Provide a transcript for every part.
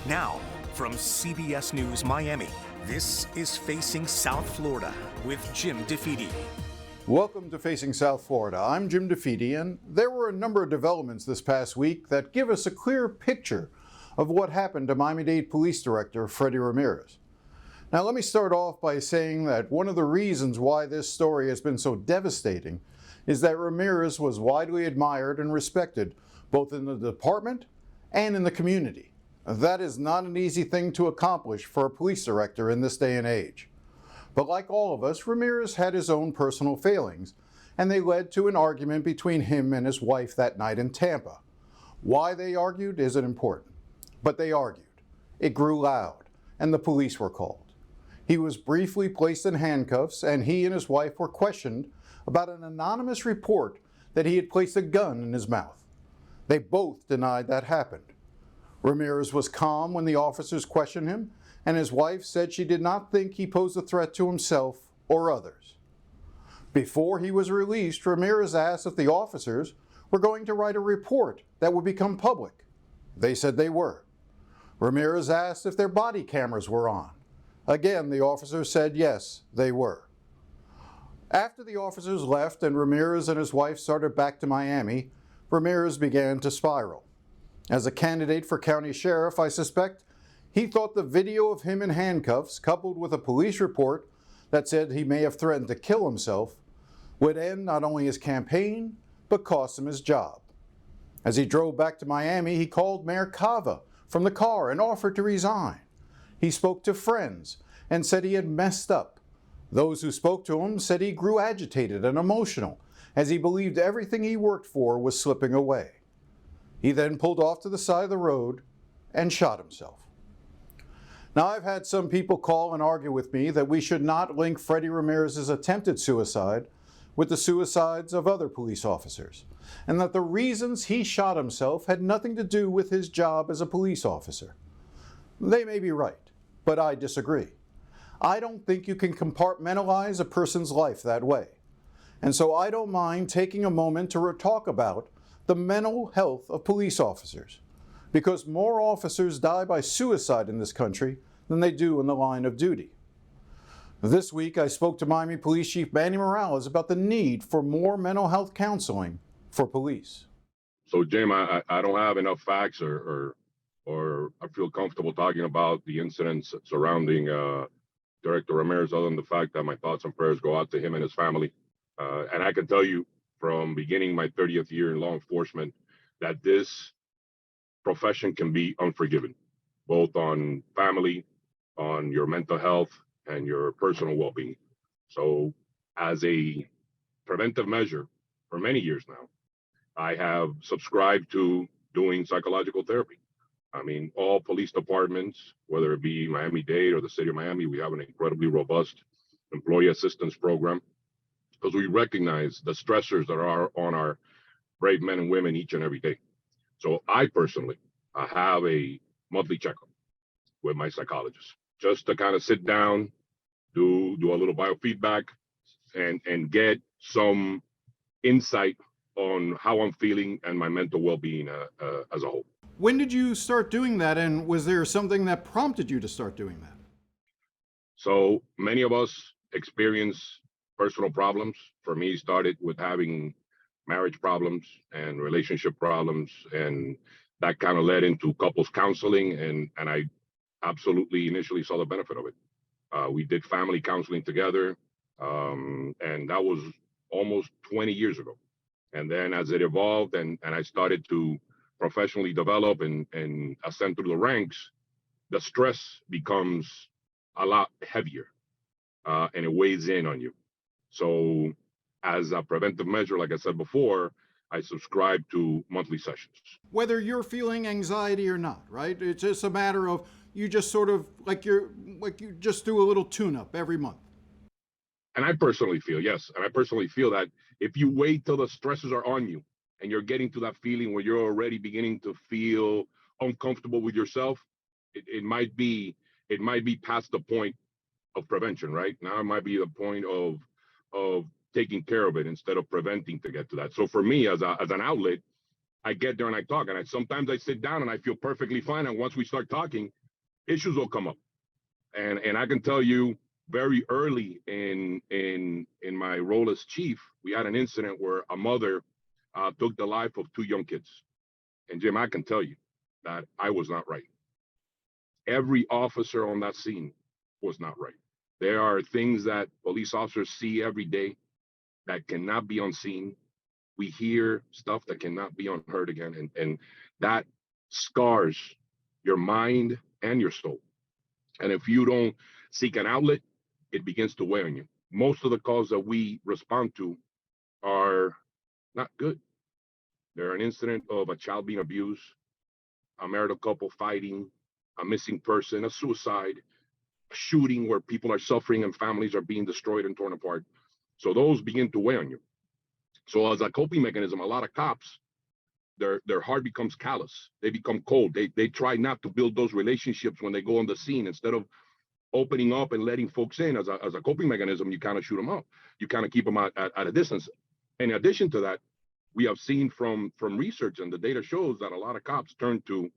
Now, from CBS News Miami, this is Facing South Florida with Jim DeFede. Welcome to Facing South Florida. I'm Jim DeFede, and there were a number of developments this past week that give us a clear picture of what happened to Miami-Dade Police Director Freddy Ramirez. Now, let me start off by saying that one of the reasons why this story has been so devastating is that Ramirez was widely admired and respected both in the department and in the community. That is not an easy thing to accomplish for a police director in this day and age. But like all of us, Ramirez had his own personal failings, and they led to an argument between him and his wife that night in Tampa. Why they argued isn't important, but they argued. It grew loud, and the police were called. He was briefly placed in handcuffs, and he and his wife were questioned about an anonymous report that he had placed a gun in his mouth. They both denied that happened. Ramirez was calm when the officers questioned him, and his wife said she did not think he posed a threat to himself or others. Before he was released, Ramirez asked if the officers were going to write a report that would become public. They said they were. Ramirez asked if their body cameras were on. Again, the officers said yes, they were. After the officers left and Ramirez and his wife started back to Miami, Ramirez began to spiral. As a candidate for county sheriff, I suspect he thought the video of him in handcuffs, coupled with a police report that said he may have threatened to kill himself, would end not only his campaign, but cost him his job. As he drove back to Miami, he called Mayor Cava from the car and offered to resign. He spoke to friends and said he had messed up. Those who spoke to him said he grew agitated and emotional as he believed everything he worked for was slipping away. He then pulled off to the side of the road and shot himself. Now, I've had some people call and argue with me that we should not link Freddie Ramirez's attempted suicide with the suicides of other police officers, and that the reasons he shot himself had nothing to do with his job as a police officer. They may be right, but I disagree. I don't think you can compartmentalize a person's life that way. And so I don't mind taking a moment to talk about the mental health of police officers, because more officers die by suicide in this country than they do in the line of duty. This week, I spoke to Miami Police Chief Manny about the need for more mental health counseling for police. So, Jim, I don't have enough facts or I feel comfortable talking about the incidents surrounding Director Ramirez, other than the fact that my thoughts and prayers go out to him and his family. And I can tell you, from beginning my 30th year in law enforcement, that this profession can be unforgiving, both on family, on your mental health, and your personal well-being. So as a preventive measure for many years now, I have subscribed to doing psychological therapy. I mean, all police departments, whether it be Miami-Dade or the city of Miami, we have an incredibly robust employee assistance program, because we recognize the stressors that are on our brave men and women each and every day. So I personally have a monthly checkup with my psychologist, just to kind of sit down, do a little biofeedback, and get some insight on how I'm feeling and my mental well-being as a whole. When did you start doing that, and was there something that prompted you to start doing that? So many of us experience personal problems. For me, started with having marriage problems and relationship problems, and that kind of led into couples counseling, and I absolutely initially saw the benefit of it. We did family counseling together, and that was almost 20 years ago. And then as it evolved and I started to professionally develop and ascend through the ranks, the stress becomes a lot heavier, and it weighs in on you. So as a preventive measure, like I said before, I subscribe to monthly sessions. Whether you're feeling anxiety or not, right? It's just a matter of you just sort of you just do a little tune-up every month. And I personally feel that if you wait till the stresses are on you and you're getting to that feeling where you're already beginning to feel uncomfortable with yourself, it might be past the point of prevention, right? Now it might be the point of taking care of it instead of preventing to get to that. So for me, as an outlet, I get there and I talk, and sometimes I sit down and I feel perfectly fine. And once we start talking, issues will come up. And I can tell you very early in my role as chief, we had an incident where a mother took the life of 2 young kids. And Jim, I can tell you that I was not right. Every officer on that scene was not right. There are things that police officers see every day that cannot be unseen. We hear stuff that cannot be unheard again. And that scars your mind and your soul. And if you don't seek an outlet, it begins to weigh on you. Most of the calls that we respond to are not good. They're an incident of a child being abused, a marital couple fighting, a missing person, a suicide, a shooting where people are suffering and families are being destroyed and torn apart. So those begin to weigh on you. So as a coping mechanism, a lot of cops, their heart becomes callous. They become cold. They try not to build those relationships when they go on the scene. Instead of opening up and letting folks in as a coping mechanism, you kind of shoot them out. You kind of keep them at a distance. In addition to that, we have seen from research, and the data shows that a lot of cops turn to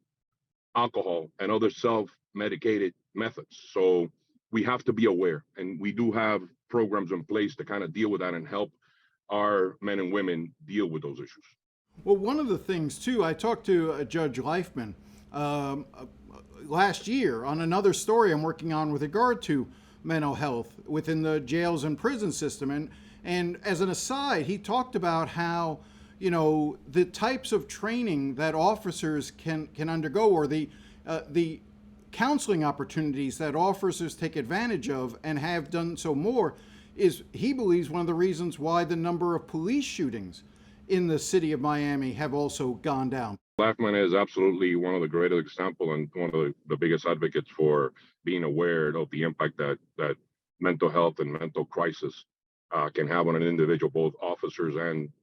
alcohol and other self-medicated methods. So we have to be aware, and we do have programs in place to kind of deal with that and help our men and women deal with those issues. Well, one of the things, too, I talked to Judge Leifman last year on another story I'm working on with regard to mental health within the jails and prison system. And as an aside, he talked about how, you know, the types of training that officers can undergo, or the counseling opportunities that officers take advantage of and have done so more, is, he believes, one of the reasons why the number of police shootings in the city of Miami have also gone down. Blackman is absolutely one of the greatest examples and one of the biggest advocates for being aware of the impact that mental health and mental crisis can have on an individual, both officers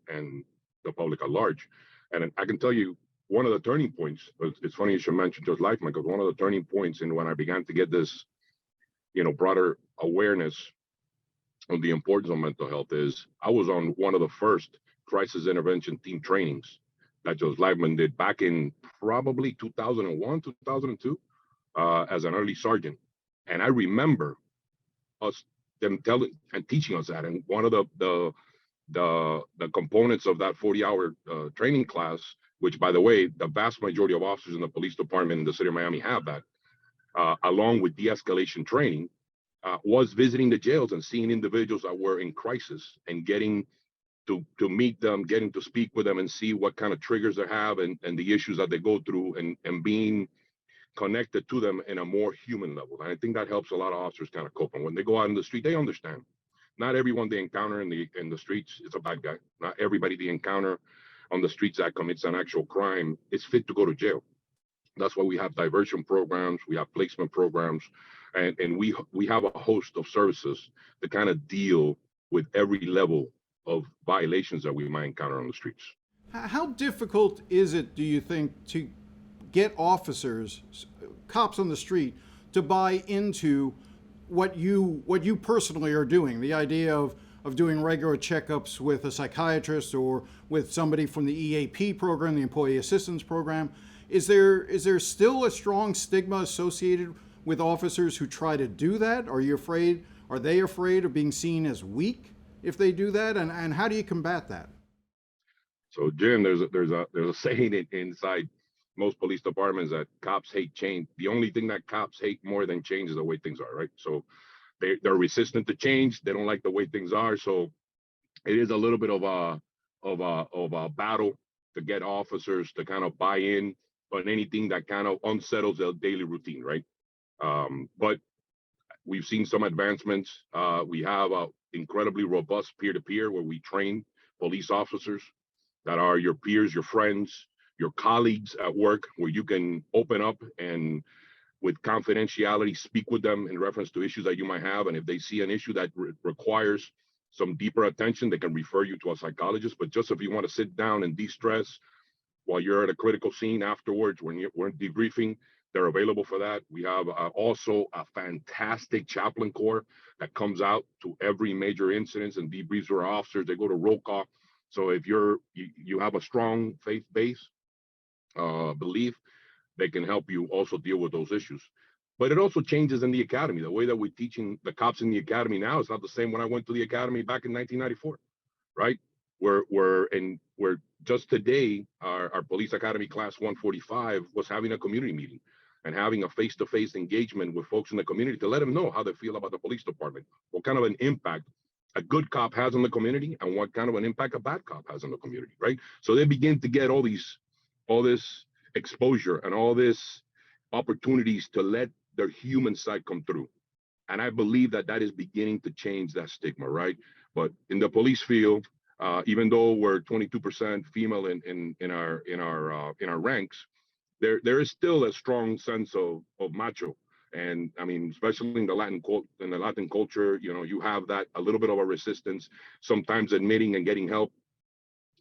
and the public at large. And I can tell you, one of the turning points, it's funny you should mention Judge Leifman, because one of the turning points in when I began to get this, broader awareness of the importance of mental health is I was on one of the first crisis intervention team trainings that Judge Leifman did back in probably 2001, 2002, as an early sergeant. And I remember them telling and teaching us that. And one of the components of that 40-hour training class, which, by the way, the vast majority of officers in the police department in the city of Miami have that, along with de-escalation training, was visiting the jails and seeing individuals that were in crisis and getting to meet them, getting to speak with them and see what kind of triggers they have and the issues that they go through, and being connected to them in a more human level. And I think that helps a lot of officers kind of cope. And when they go out in the street, they understand. Not everyone they encounter in the streets is a bad guy. Not everybody they encounter on the streets that commits an actual crime is fit to go to jail. That's why we have diversion programs, we have placement programs, and we have a host of services to kind of deal with every level of violations that we might encounter on the streets. How difficult is it, do you think, to get officers, cops on the street, to buy into what you personally are doing? The idea of doing regular checkups with a psychiatrist or with somebody from the EAP program, the Employee Assistance Program. Is there still a strong stigma associated with officers who try to do that? Are they afraid of being seen as weak if they do that? And how do you combat that? So, Jim, there's a saying inside most police departments that cops hate change. The only thing that cops hate more than change is the way things are, right? So they're resistant to change. They don't like the way things are. So it is a little bit of a battle to get officers to kind of buy in on anything that kind of unsettles their daily routine, right? But we've seen some advancements. We have a incredibly robust peer-to-peer where we train police officers that are your peers, your friends, your colleagues at work, where you can open up and with confidentiality speak with them in reference to issues that you might have. And if they see an issue that requires some deeper attention, they can refer you to a psychologist. But just if you want to sit down and de-stress while you're at a critical scene afterwards, when we're debriefing, they're available for that. We have also a fantastic chaplain corps that comes out to every major incident and debriefs with our officers. They go to roll call. So if you have a strong faith base, belief, they can help you also deal with those issues. But it also changes in the academy. The way that we're teaching the cops in the academy now is not the same when I went to the academy back in 1994, right? We're just today, our police academy class 145 was having a community meeting and having a face-to-face engagement with folks in the community to let them know how they feel about the police department, what kind of an impact a good cop has on the community and what kind of an impact a bad cop has on the community, right? So they begin to get all this exposure and all this opportunities to let their human side come through. And I believe that is beginning to change that stigma, right? But in the police field, even though we're 22% female in our ranks, there is still a strong sense of macho. And I mean, especially in the Latin culture, you have that a little bit of a resistance, sometimes admitting and getting help.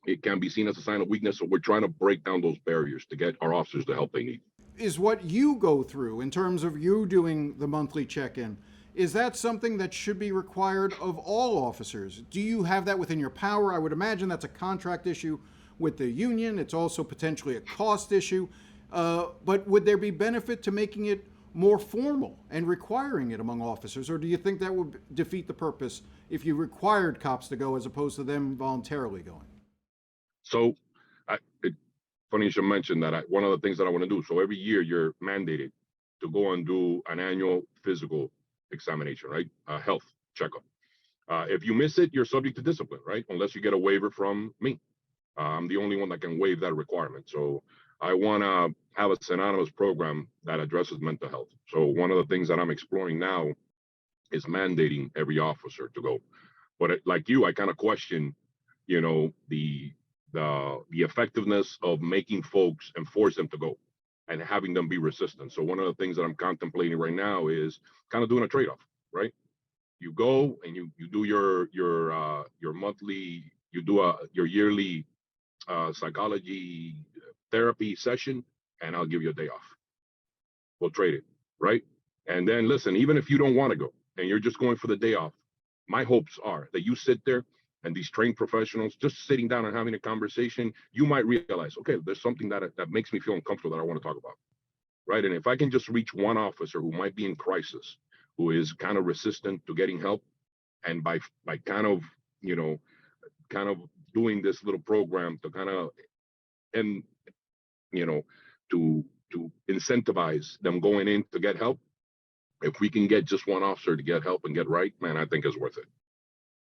It can be seen as a sign of weakness. So we're trying to break down those barriers to get our officers the help they need. Is what you go through in terms of you doing the monthly check-in, is that something that should be required of all officers? Do you have that within your power? I would imagine that's a contract issue with the union. It's also potentially a cost issue. But would there be benefit to making it more formal and requiring it among officers? Or do you think that would defeat the purpose if you required cops to go as opposed to them voluntarily going? So funny you should mention that. One of the things that I want to do, so every year you're mandated to go and do an annual physical examination, right? Health checkup. If you miss it, you're subject to discipline, right? Unless you get a waiver from me. I'm the only one that can waive that requirement. So I want to have a synonymous program that addresses mental health. So one of the things that I'm exploring now is mandating every officer to go. But like you, I kind of question, the effectiveness of making folks and force them to go and having them be resistant. So one of the things that I'm contemplating right now is kind of doing a trade-off, right? You go and you do your monthly, your yearly psychology therapy session, and I'll give you a day off. We'll trade it, right? And then listen, even if you don't want to go and you're just going for the day off, my hopes are that you sit there and these trained professionals just sitting down and having a conversation, you might realize, okay, there's something that makes me feel uncomfortable that I want to talk about, right? And if I can just reach one officer who might be in crisis, who is kind of resistant to getting help, and by kind of doing this little program to kind of, and to incentivize them going in to get help, if we can get just one officer to get help and get right, man, I think it's worth it.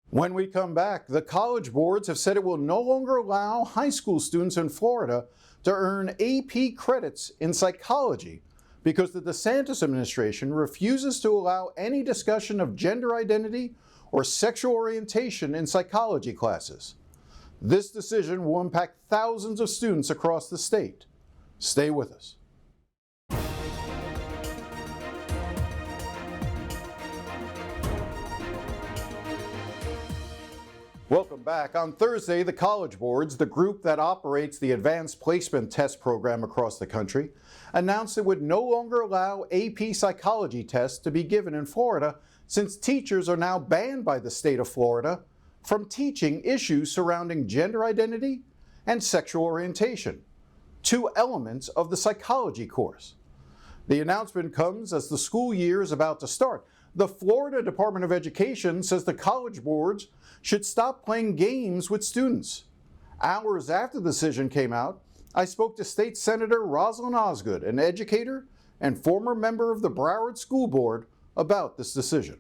When we come back, the college boards have said it will no longer allow high school students in Florida to earn AP credits in psychology because the DeSantis administration refuses to allow any discussion of gender identity or sexual orientation in psychology classes. This decision will impact thousands of students across the state. Stay with us. Welcome back. On Thursday, the College Boards, the group that operates the Advanced Placement Test program across the country, announced it would no longer allow AP psychology tests to be given in Florida since teachers are now banned by the state of Florida from teaching issues surrounding gender identity and sexual orientation, two elements of the psychology course. The announcement comes as the school year is about to start. The Florida Department of Education says the College Boards should stop playing games with students. Hours after the decision came out, I spoke to State Senator Rosalind Osgood, an educator and former member of the Broward School Board, about this decision.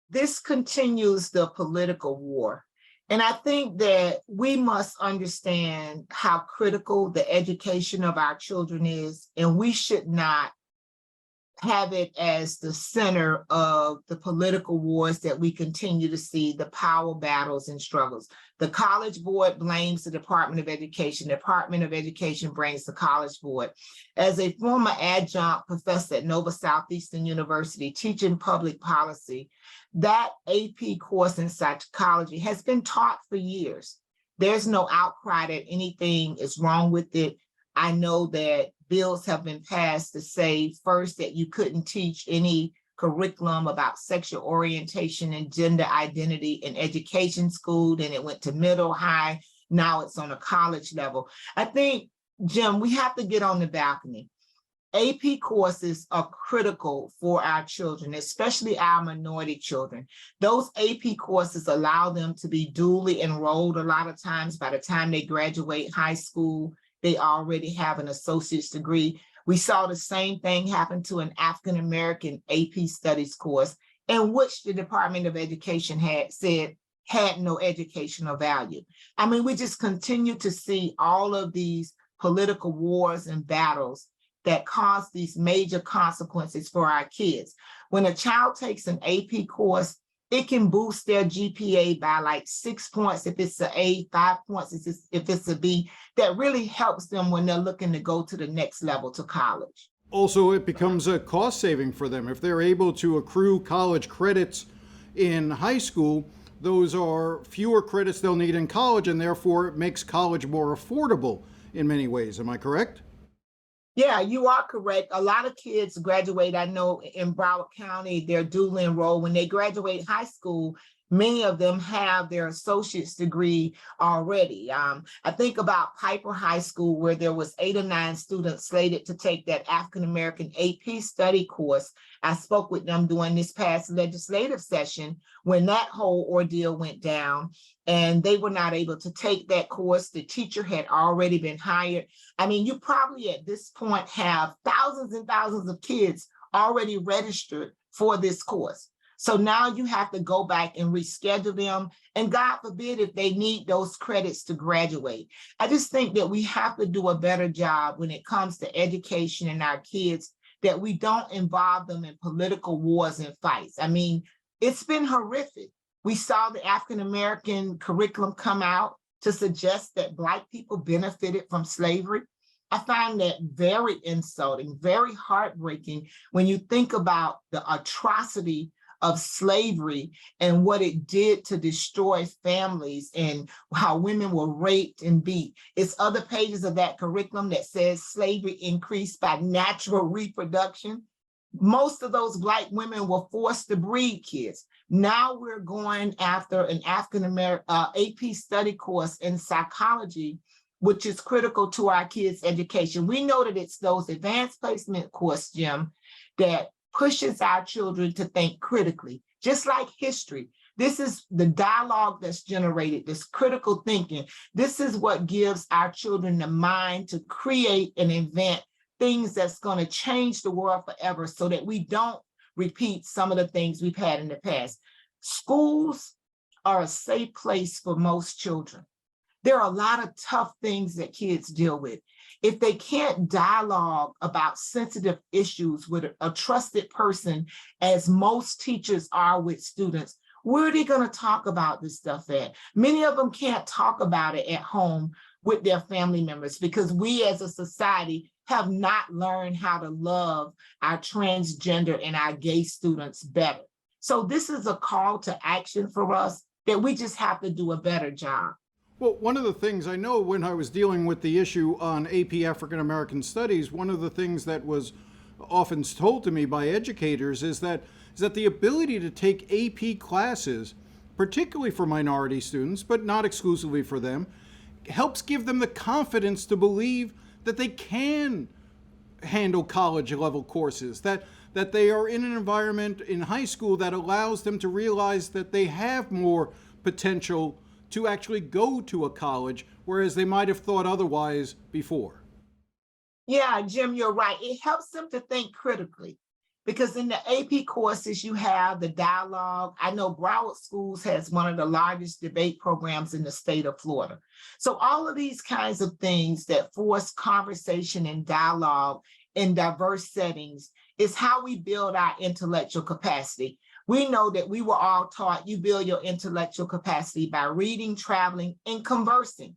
This continues the political war. And I think that we must understand how critical the education of our children is, and we should not have it as the center of the political wars that we continue to see, the power battles and struggles. The College Board blames the Department of Education. The Department of Education blames the College Board. As a former adjunct professor at Nova Southeastern University teaching public policy, that AP course in psychology has been taught for years. There's no outcry that anything is wrong with it. I know that bills have been passed to say first that you couldn't teach any curriculum about sexual orientation and gender identity in education school, then it went to middle, high, now it's on a college level. I think, Jim, we have to get on the balcony. AP courses are critical for our children, especially our minority children. Those AP courses allow them to be duly enrolled a lot of times. By the time they graduate high school, they already have an associate's degree. We saw the same thing happen to an African-American AP studies course, in which the Department of Education had said had no educational value. I mean, we just continue to see all of these political wars and battles that cause these major consequences for our kids. When a child takes an AP course, it can boost their GPA by like 6 points if it's an A, 5 points if it's a B. That really helps them when they're looking to go to the next level, to college. Also, it becomes a cost saving for them. If they're able to accrue college credits in high school, those are fewer credits they'll need in college, and therefore it makes college more affordable in many ways. Am I correct? Yeah, you are correct. A lot of kids graduate. I know in Broward County, they're duly enrolled. When they graduate high school, many of them have their associate's degree already. I think about Piper High School, where there was 8 or 9 students slated to take that African-American AP study course. I spoke with them during this past legislative session when that whole ordeal went down, and they were not able to take that course. The teacher had already been hired. I mean, you probably at this point have thousands and thousands of kids already registered for this course. So now you have to go back and reschedule them. And God forbid if they need those credits to graduate. I just think that we have to do a better job when it comes to education and our kids, that we don't involve them in political wars and fights. I mean, it's been horrific. We saw the African-American curriculum come out to suggest that Black people benefited from slavery. I find that very insulting, very heartbreaking when you think about the atrocity of slavery and what it did to destroy families and how women were raped and beat. It's other pages of that curriculum that says slavery increased by natural reproduction. Most of those Black women were forced to breed kids. Now we're going after an African-American AP study course in psychology, which is critical to our kids' education. We know that it's those advanced placement course, Jim, that pushes our children to think critically, just like history. This is the dialogue that's generated, this critical thinking. This is what gives our children the mind to create and invent things that's going to change the world forever, so that we don't repeat some of the things we've had in the past. Schools are a safe place for most children. There are a lot of tough things that kids deal with. If they can't dialogue about sensitive issues with a trusted person, as most teachers are with students, where are they going to talk about this stuff at? Many of them can't talk about it at home with their family members, because we as a society have not learned how to love our transgender and our gay students better. So this is a call to action for us that we just have to do a better job. Well, one of the things I know when I was dealing with the issue on AP African American Studies, one of the things that was often told to me by educators is that the ability to take AP classes, particularly for minority students, but not exclusively for them, helps give them the confidence to believe that they can handle college level courses, that they are in an environment in high school that allows them to realize that they have more potential to actually go to a college, whereas they might have thought otherwise before. Yeah, Jim, you're right. It helps them to think critically, because in the AP courses, you have the dialogue. I know Broward Schools has one of the largest debate programs in the state of Florida. So all of these kinds of things that force conversation and dialogue in diverse settings is how we build our intellectual capacity. We know that we were all taught you build your intellectual capacity by reading, traveling, and conversing.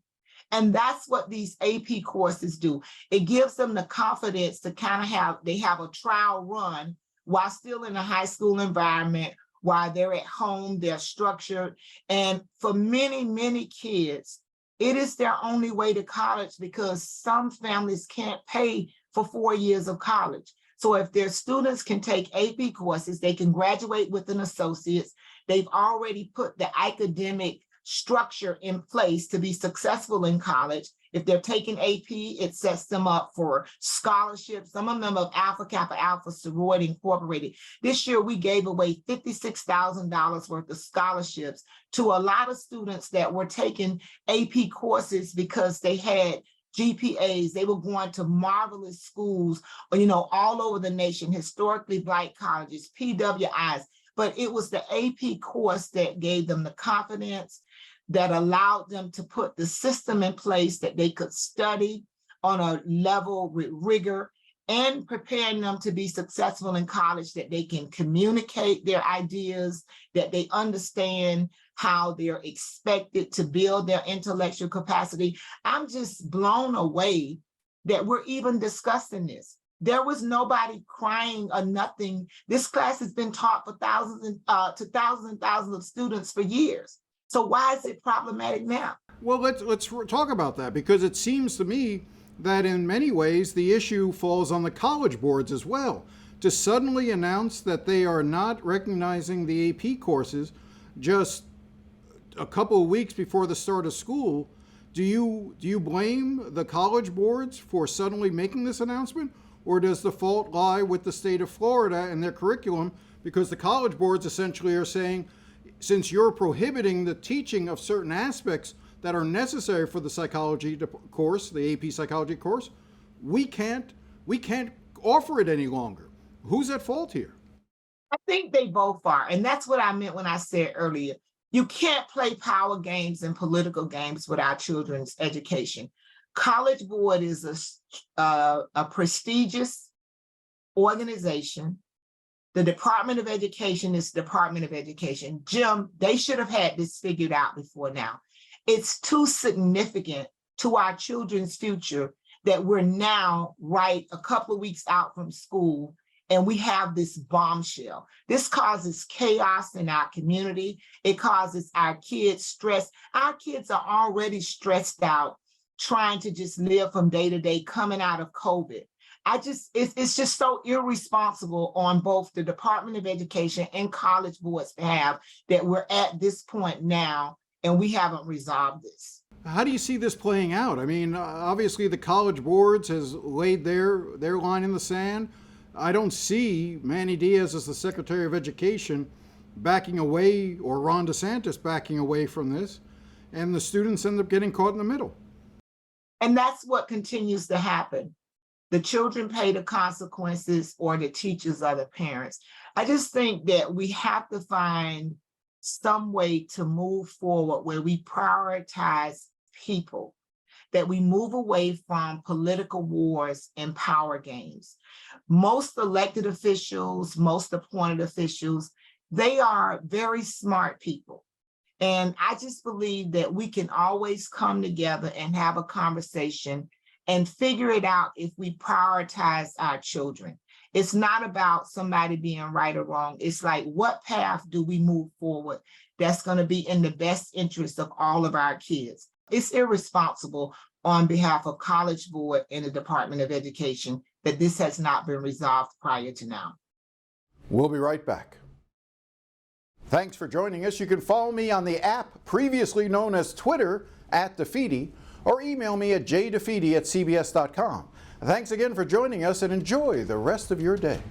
And that's what these AP courses do. It gives them the confidence to kind of have a trial run while still in a high school environment, while they're at home, they're structured. And for many, many kids, it is their only way to college, because some families can't pay for 4 years of college. So if their students can take AP courses, they can graduate with an associate's. They've already put the academic structure in place to be successful in college. If they're taking AP, it sets them up for scholarships. Some of them of Alpha Kappa Alpha Sorority Incorporated. This year, we gave away $56,000 worth of scholarships to a lot of students that were taking AP courses because they had GPAs. They were going to marvelous schools, all over the nation, historically Black colleges, PWIs. But it was the AP course that gave them the confidence, that allowed them to put the system in place that they could study on a level with rigor and preparing them to be successful in college, that they can communicate their ideas, that they understand how they're expected to build their intellectual capacity. I'm just blown away that we're even discussing this. There was nobody crying or nothing. This class has been taught for thousands and thousands of students for years. So why is it problematic now? Well, let's talk about that, because it seems to me that in many ways the issue falls on the college boards as well. To suddenly announce that they are not recognizing the AP courses just a couple of weeks before the start of school, do you blame the college boards for suddenly making this announcement? Or does the fault lie with the state of Florida and their curriculum? Because the college boards essentially are saying, since you're prohibiting the teaching of certain aspects that are necessary for the psychology course, the AP psychology course, we can't offer it any longer. Who's at fault here? I think they both are. And that's what I meant when I said earlier, you can't play power games and political games with our children's education. College Board is a prestigious organization. The Department of Education is the Department of Education. Jim, they should have had this figured out before now. It's too significant to our children's future that we're now right a couple of weeks out from school and we have this bombshell. This causes chaos in our community. It causes our kids stress. Our kids are already stressed out trying to just live from day to day coming out of COVID. It's just so irresponsible on both the Department of Education and college boards' behalf that we're at this point now and we haven't resolved this. How do you see this playing out? I mean, obviously the college boards has laid their line in the sand. I don't see Manny Diaz as the Secretary of Education backing away, or Ron DeSantis backing away from this, and the students end up getting caught in the middle. And that's what continues to happen. The children pay the consequences, or the teachers or the parents. I just think that we have to find some way to move forward where we prioritize people, that we move away from political wars and power games. Most elected officials, most appointed officials, they are very smart people. And I just believe that we can always come together and have a conversation and figure it out if we prioritize our children. It's not about somebody being right or wrong. It's like, what path do we move forward that's going to be in the best interest of all of our kids? It's irresponsible on behalf of College Board and the Department of Education that this has not been resolved prior to now. We'll be right back. Thanks for joining us. You can follow me on the app previously known as Twitter @DeFede, or email me at jdefede@cbs.com. Thanks again for joining us and enjoy the rest of your day.